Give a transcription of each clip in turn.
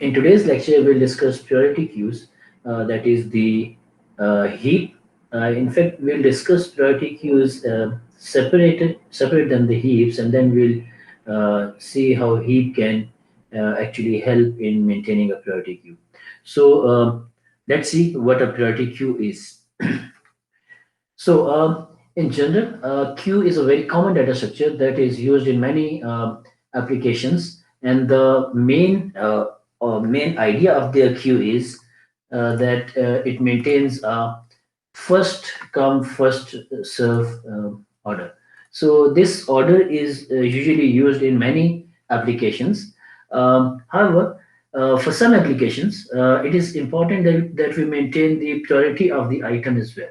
In today's lecture, we'll discuss priority queues, that is the heap. In fact, we'll discuss priority queues separate them the heaps, and then we'll see how heap can actually help in maintaining a priority queue. So let's see what a priority queue is. So, in general, queue is a very common data structure that is used in many applications, and the main idea of the queue is that it maintains a first come first serve order. So this order is usually used in many applications. However, for some applications, it is important that we maintain the priority of the item as well.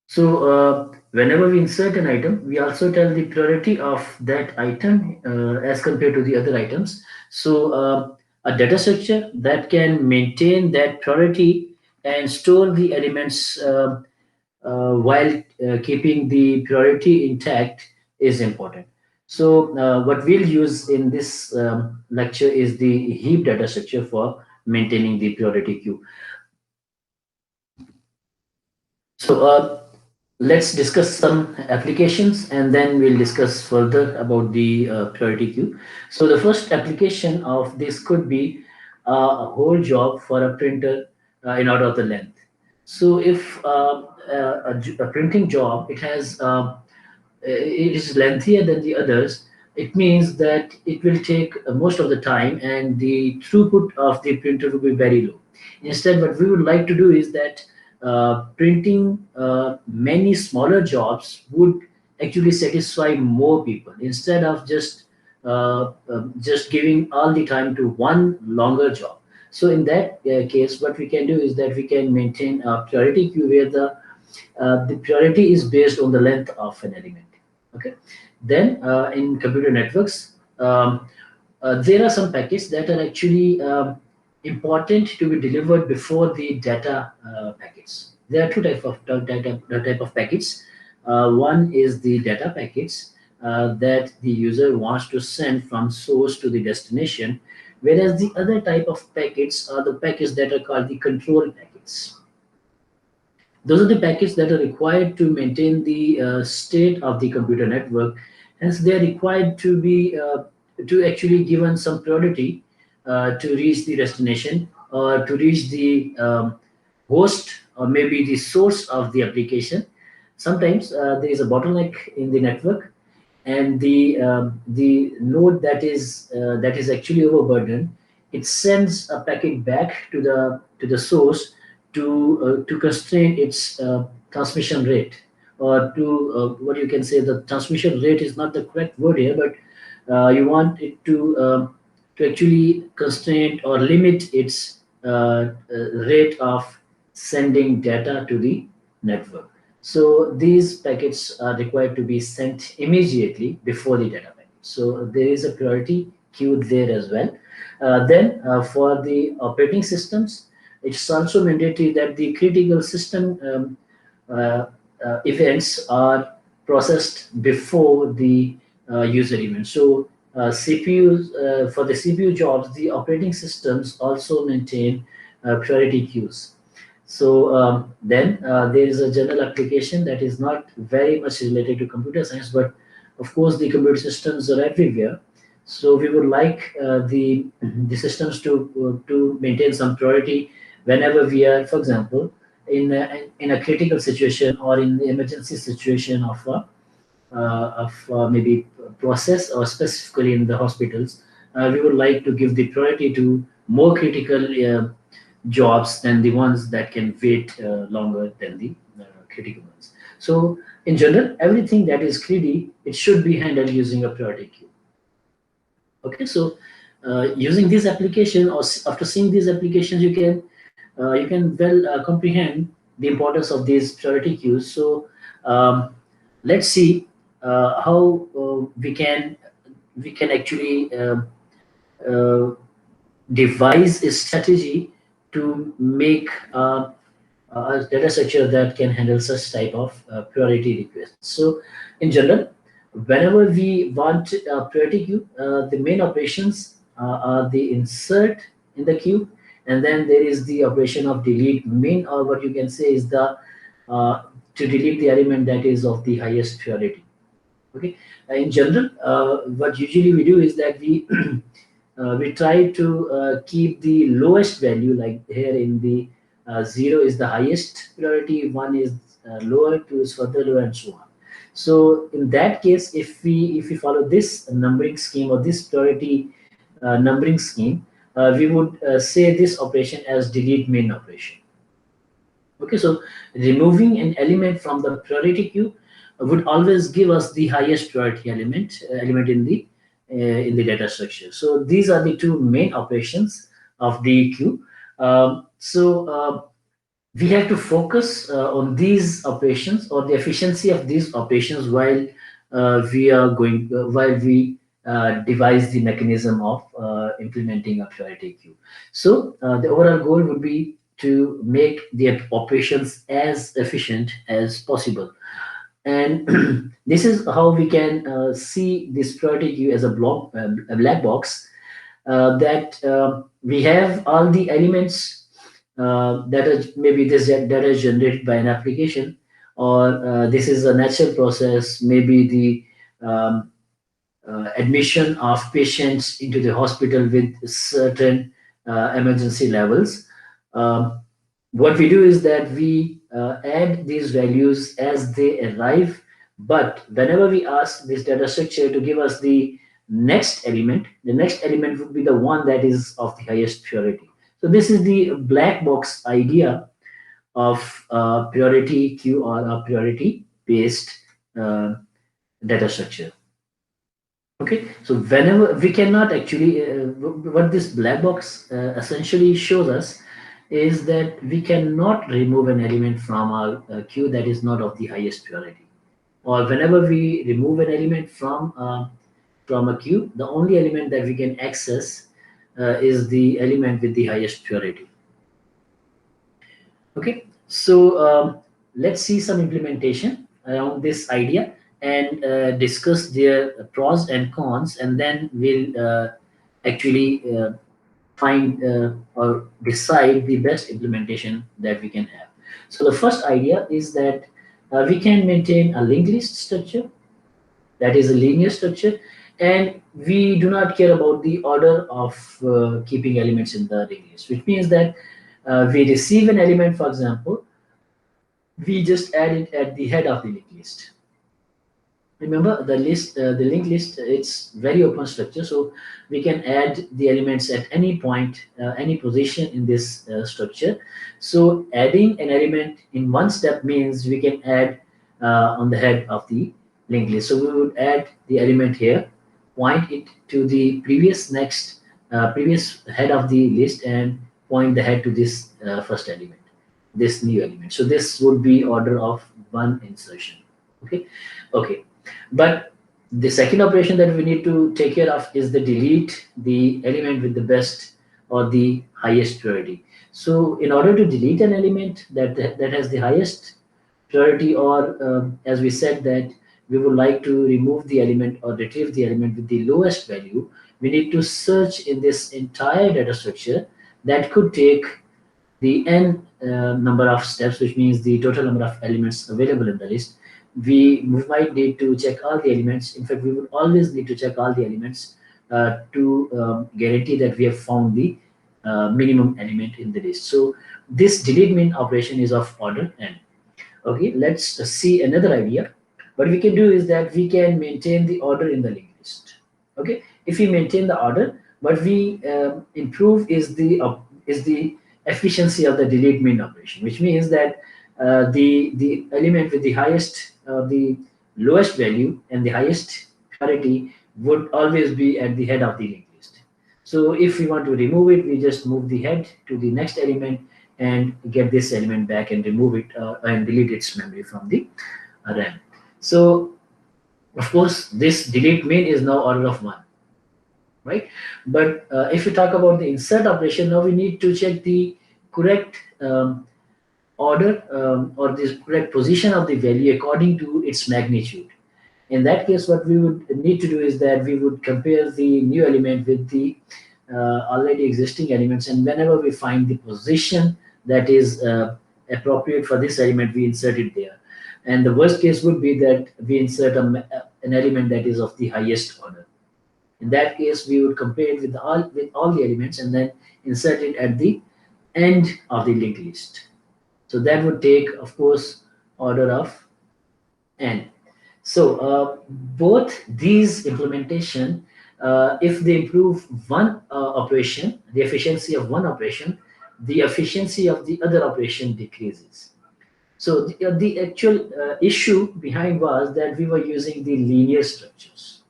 So whenever we insert an item, we also tell the priority of that item as compared to the other items. So a data structure that can maintain that priority and store the elements while keeping the priority intact is important. So what we'll use in this lecture is the heap data structure for maintaining the priority queue. So let's discuss some applications and then we'll discuss further about the priority queue. So the first application of this could be a whole job for a printer in order of the length. So if a printing job, it is lengthier than the others, it means that it will take most of the time and the throughput of the printer will be very low. Instead, what we would like to do is that printing many smaller jobs would actually satisfy more people instead of just giving all the time to one longer job. So in that case, what we can do is that we can maintain a priority queue where the priority is based on the length of an element. Okay. Then in computer networks, there are some packets that are actually important to be delivered before the data packets. There are two type of type of packets. One is the data packets that the user wants to send from source to the destination, whereas the other type of packets are the packets that are called the control packets. Those are the packets that are required to maintain the state of the computer network. Hence, they are required to actually given some priority to reach the destination or to reach the host or maybe the source of the application. Sometimes there is a bottleneck in the network, and the node that is actually overburdened, it sends a packet back to the source to constrain its transmission rate, or to what you can say, the transmission rate is not the correct word here, but you want it to actually constrain or limit its rate of sending data to the network. So these packets are required to be sent immediately before the data packet. So there is a priority queue there as well. Then for the operating systems, it's also mandatory that the critical system events are processed before the user event. So CPUs, for the CPU jobs, the operating systems also maintain priority queues. So then there is a general application that is not very much related to computer science, but of course the computer systems are everywhere. So we would like the systems to maintain some priority whenever we are, for example, in a critical situation or in the emergency situation of maybe process, or specifically in the hospitals, we would like to give the priority to more critical jobs than the ones that can wait longer than the critical ones. So in general, everything that is greedy, it should be handled using a priority queue. Okay, so using this application, or after seeing these applications, you can well comprehend the importance of these priority queues. So let's see how we can actually uh, devise a strategy to make a data structure that can handle such type of priority requests. So in general, whenever we want a priority queue, the main operations are the insert in the queue, and then there is the operation of delete min, or what you can say is the to delete the element that is of the highest priority. Okay, in general, what usually we do is that we try to keep the lowest value, like here in the 0 is the highest priority, 1 is lower, 2 is further lower, and so on. So in that case, if we follow this numbering scheme or this priority numbering scheme, we would say this operation as delete main operation. Okay, so removing an element from the priority queue would always give us the highest priority element in the data structure. So these are the two main operations of the queue. We have to focus on these operations or the efficiency of these operations while we devise the mechanism of implementing a priority queue. So the overall goal would be to make the operations as efficient as possible, and this is how we can see this priority queue as a black box, that we have all the elements that are maybe this data is generated by an application, or this is a natural process, maybe the admission of patients into the hospital with certain emergency levels. Um, what we do is that we add these values as they arrive, but whenever we ask this data structure to give us the next element would be the one that is of the highest priority. So this is the black box idea of priority queue or a priority based uh, data structure. Okay, so whenever we cannot actually, what this black box essentially shows us is that we cannot remove an element from our queue that is not of the highest priority. Or whenever we remove an element from a queue, the only element that we can access is the element with the highest priority. Okay, so let's see some implementation around this idea and discuss their pros and cons, and then we'll actually find or decide the best implementation that we can have. So the first idea is that we can maintain a linked list structure that is a linear structure, and we do not care about the order of keeping elements in the linked list, which means that we receive an element, for example, we just add it at the head of the linked list. Remember the linked list, it's very open structure, so we can add the elements at any point, any position in this structure. So adding an element in one step means we can add on the head of the linked list. So we would add the element here, point it to the previous head of the list, and point the head to this first element, this new element. So this would be order of one insertion. Okay, okay. But the second operation that we need to take care of is the delete the element with the best or the highest priority. So in order to delete an element that has the highest priority, or as we said that we would like to remove the element or retrieve the element with the lowest value, we need to search in this entire data structure. That could take the n number of steps, which means the total number of elements available in the list. We might need to check all the elements. In fact, we would always need to check all the elements to guarantee that we have found the minimum element in the list. So this delete min operation is of order n. Okay, let's see another idea. What we can do is that we can maintain the order in the linked list. Okay, if we maintain the order, what we improve is the efficiency of the delete min operation, which means that the element with the highest the lowest value and the highest priority would always be at the head of the linked list. So if we want to remove it, we just move the head to the next element and get this element back and remove it and delete its memory from the RAM. So of course this delete min is now order of one, right? But if we talk about the insert operation, now we need to check the correct order or the correct position of the value according to its magnitude. In that case, what we would need to do is that we would compare the new element with the already existing elements, and whenever we find the position that is appropriate for this element, we insert it there. And the worst case would be that we insert an element that is of the highest order. In that case, we would compare it with all the elements and then insert it at the end of the linked list. So that would take, of course, order of n. So both these implementation, if they improve one operation, the efficiency of one operation, the efficiency of the other operation decreases. So the actual issue behind was that we were using the linear structures.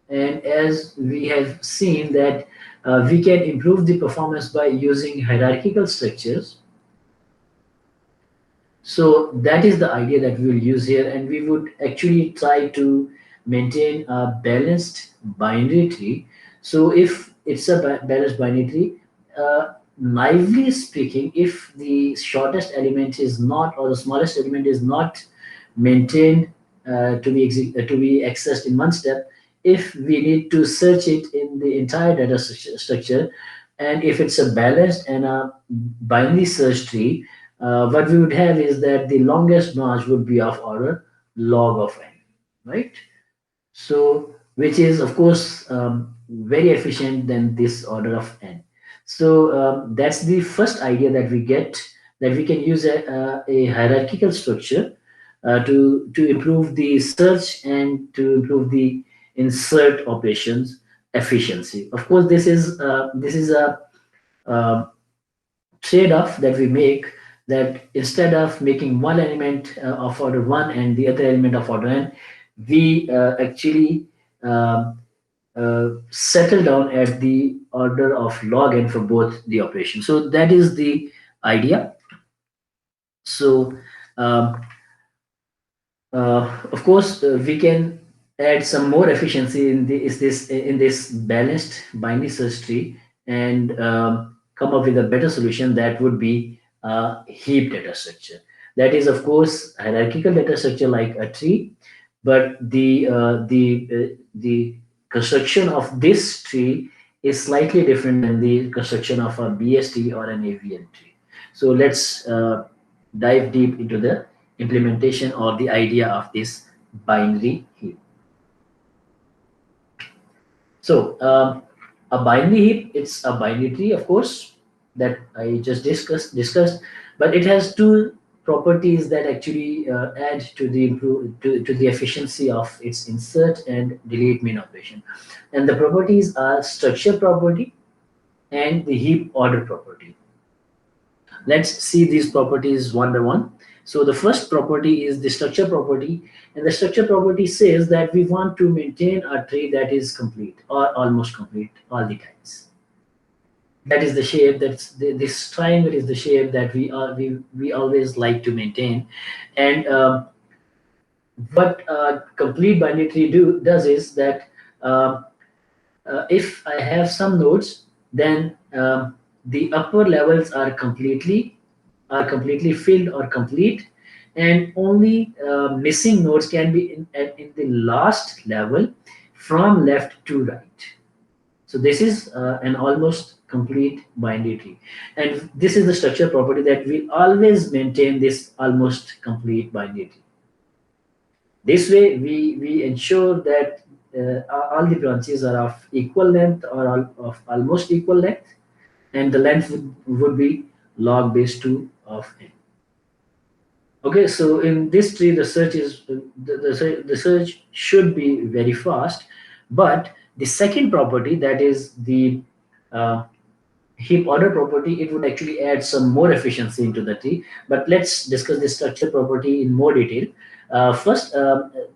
And as we have seen that we can improve the performance by using hierarchical structures. So that is the idea that we will use here, and we would actually try to maintain a balanced binary tree. So if it's a balanced binary tree, naively speaking, if the shortest element is not, or the smallest element is not maintained to be accessed in one step, if we need to search it in the entire data structure, and if it's a balanced and a binary search tree, what we would have is that the longest branch would be of order log of n, right? So, which is of course very efficient than this order of n. So that's the first idea that we get, that we can use a hierarchical structure to improve the search and to improve the insert operations efficiency. Of course, this is a uh, trade-off that we make, that instead of making one element of order 1 and the other element of order n, we actually settle down at the order of log n for both the operations. So that is the idea. So um, of course, we can add some more efficiency in this balanced binary search tree, and come up with a better solution that would be a heap data structure. That is, of course, hierarchical data structure like a tree, but the construction of this tree is slightly different than the construction of a BST or an AVN tree. So let's dive deep into the implementation or the idea of this binary heap. So a binary heap, it's a binary tree, of course, that I just discussed, but it has two properties that actually add to to the efficiency of its insert and delete main operation. And the properties are structure property and the heap order property. Let's see these properties one by one. So the first property is the structure property, and the structure property says that we want to maintain a tree that is complete or almost complete all the times. That is the shape. This triangle is the shape that we always like to maintain. And what a complete binary tree does is that um, if I have some nodes, then the upper levels are completely filled or complete, and only missing nodes can be in the last level from left to right. So this is an almost complete binary tree, and this is the structure property that will always maintain this almost complete binary tree. This way, we ensure that all the branches are of equal length or of almost equal length, and the length would be log base 2 of n. Okay, so in this tree, the search is the search should be very fast, but the second property, that is the uh, heap order property, it would actually add some more efficiency into the tree. But let's discuss the structure property in more detail. First,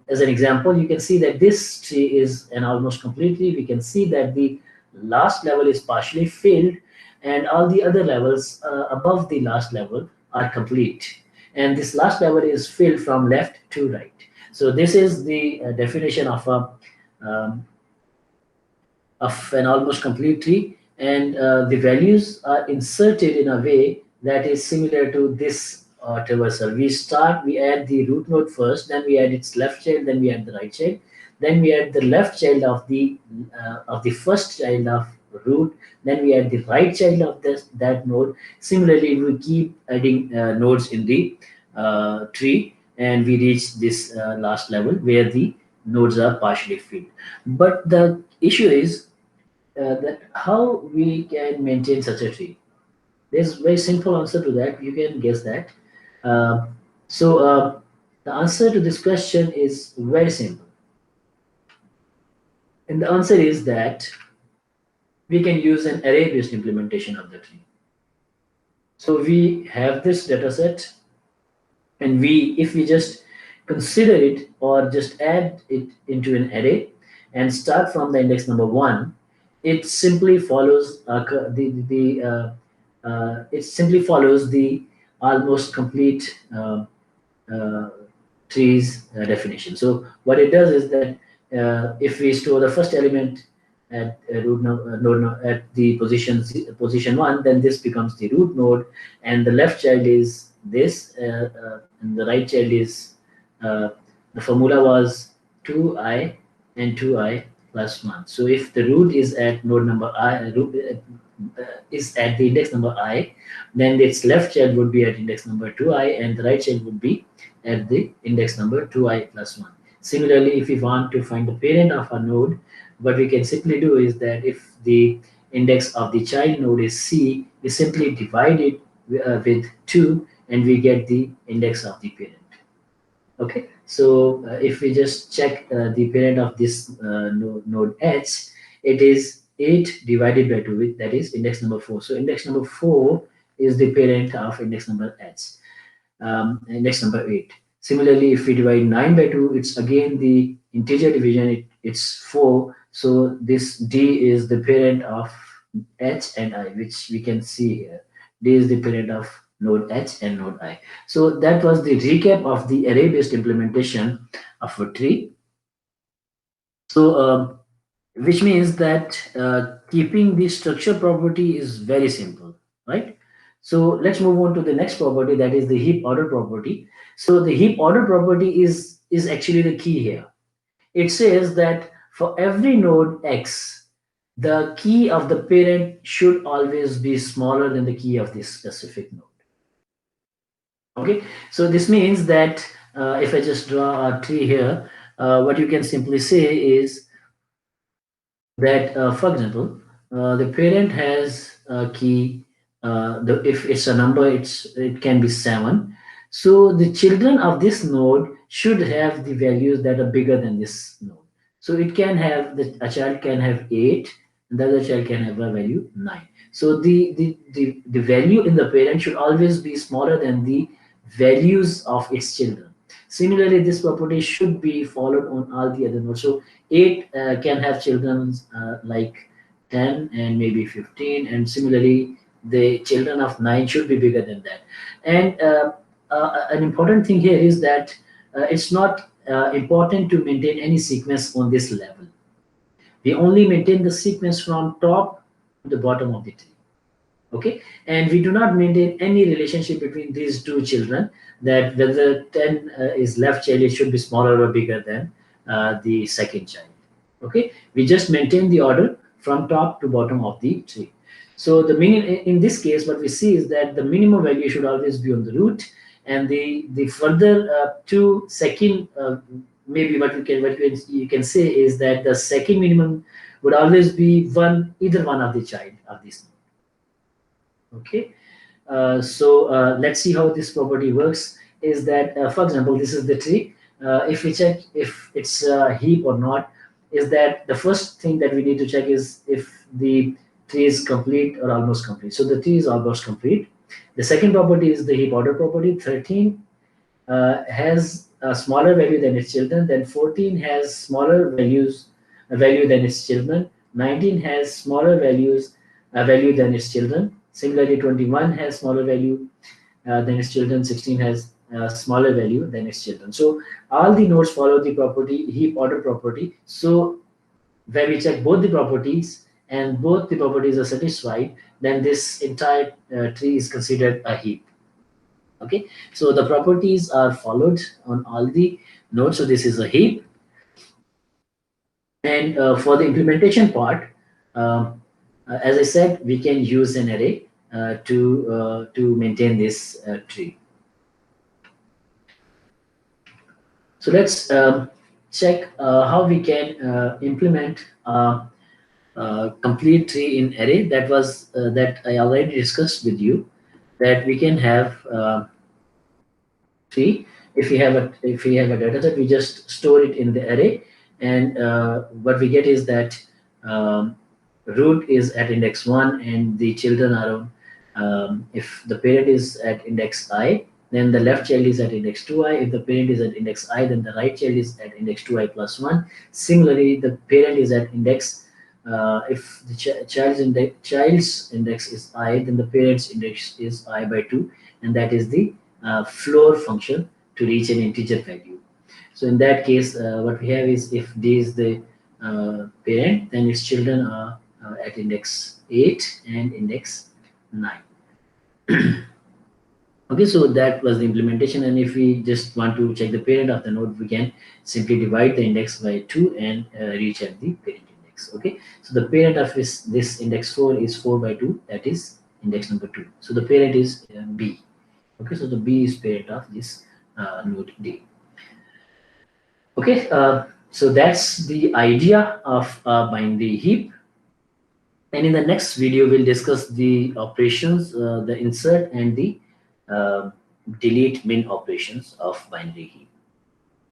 as an example, you can see that this tree is an almost complete tree. We can see that the last level is partially filled, and all the other levels above the last level are complete. And this last level is filled from left to right. So this is the definition um, of an almost complete tree, and the values are inserted in a way that is similar to this traversal. We add the root node first, then we add its left child, then we add the right child, then we add the left child of the first child of root, then we add the right child of that node. Similarly, we keep adding nodes in the tree, and we reach this last level where the nodes are partially filled. But the issue is that how we can maintain such a tree. There's a very simple answer to that. You can guess that. Uh, so the answer to this question is very simple, and the answer is that we can use an array-based implementation of the tree. So we have this data set, and if we just consider it or just add it into an array and start from the index number one, it simply follows it simply follows the almost complete uh, trees definition. So what it does is that if we store the first element at at the position one, then this becomes the root node, and the left child is this, and the right child is uh, the formula was 2i and 2i plus 1. So if the root is at node number I, is at the index number I, then its left child would be at index number 2i, and the right child would be at the index number 2i plus 1. Similarly, if we want to find the parent of a node, what we can simply do is that if the index of the child node is c, we simply divide it with 2, and we get the index of the parent. Okay, so if we just check the parent of this node h, it is 8 divided by 2, that is index number 4. So index number 4 is the parent of index number h, index number 8. Similarly, if we divide 9 by 2, it's again the integer division, it's 4. So this d is the parent of h and I, which we can see here. D is the parent of node h and node I. So that was the recap of the array-based implementation of a tree. So which means that keeping the structure property is very simple, right? So let's move on to the next property, that is the heap order property. So the heap order property is actually the key here. It says that for every node x, the key of the parent should always be smaller than the key of this specific node. Okay, so this means that if I just draw a tree here, what you can simply say is that, for example, the parent has a key. If it's a number, it can be 7. So the children of this node should have the values that are bigger than this node. So it can have a child can have 8, and the other child can have a value 9. So the value in the parent should always be smaller than the values of its children. Similarly, this property should be followed on all the other nodes. So 8 can have children like 10 and maybe 15, and similarly the children of 9 should be bigger than that. And an important thing here is that it's not important to maintain any sequence on this level. We only maintain the sequence from top to the bottom of the tree. Okay, and we do not maintain any relationship between these two children, that whether 10 is left child, it should be smaller or bigger than the second child. Okay, we just maintain the order from top to bottom of the tree. So the in this case, what we see is that the minimum value should always be on the root, and the further two second maybe you can say is that the second minimum would always be either one of the child of this. Okay, so let's see how this property works. Is that, for example, this is the tree. If we check if it's a heap or not, is that the first thing that we need to check is if the tree is complete or almost complete. So the tree is almost complete. The second property is the heap order property. 13 has a smaller value than its children. Then 14 has smaller value than its children. 19 has smaller value than its children. Similarly, 21 has smaller value than its children. 16 has smaller value than its children. So all the nodes follow the property heap order property. So when we check both the properties and both the properties are satisfied, then this entire tree is considered a heap. Okay, so the properties are followed on all the nodes. So this is a heap, and for the implementation part, um, as I said, we can use an array to maintain this tree. So let's check how we can implement complete tree in array. That was that I already discussed with you, that we can have tree. If we have a data set, we just store it in the array, and what we get is that um, root is at index 1 and the children are on, if the parent is at index I, then the left child is at index 2I. If the parent is at index I, then the right child is at index 2I plus 1. Similarly, the parent is at index, if the child's index is I, then the parent's index is I by 2, and that is the floor function to reach an integer value. So in that case, what we have is, if D is the parent, then its children are at index 8 and index 9. Okay, so that was the implementation, and if we just want to check the parent of the node, we can simply divide the index by 2 and reach at the parent index. Okay, so the parent of this index 4 is 4 by 2, that is index number 2. So the parent is B. Okay, so the B is parent of this node D. Okay, so that's the idea of binary heap. And in the next video, we'll discuss the operations, the insert and the uh, delete min operations of binary heap.